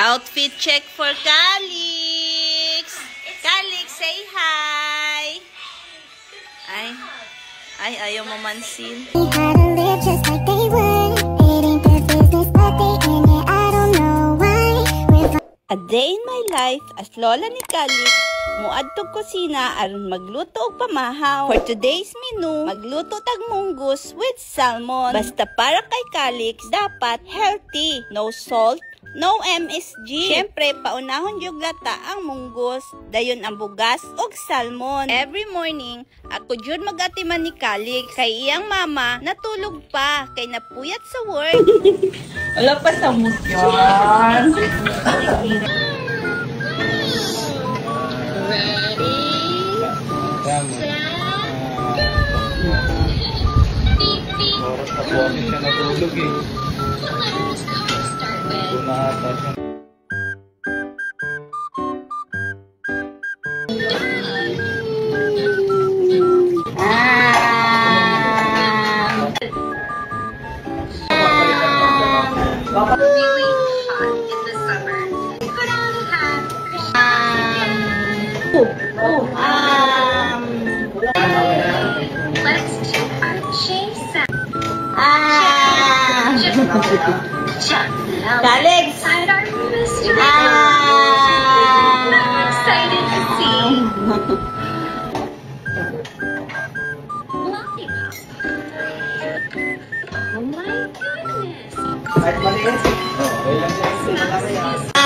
Outfit check for Calix. Calix, say hi. Ay, ayaw mamansin. A day in my life as lola ni Calix, muadtog kusina aron magluto og pamahaw. For today's menu, magluto tag munggus with salmon. Basta para kay Calix, dapat healthy, no salt, no MSG. Syempre, paunahon yung lata ang munggus, dayon ang bugas og salmon. Every morning, ako jud magatiman ni Calix kay iyang mama natulog pa kay napuyat sa work. Wala pa sa mood yan. Oras na po kasi siya natulog eh. Bunata siya. Really hot in the summer. Put on a hat. Let's do our chase. Calix! Inside our mystery. I'm excited to see. Lollipop. Oh my goodness. Kahit maliit. Oh, kailan siya.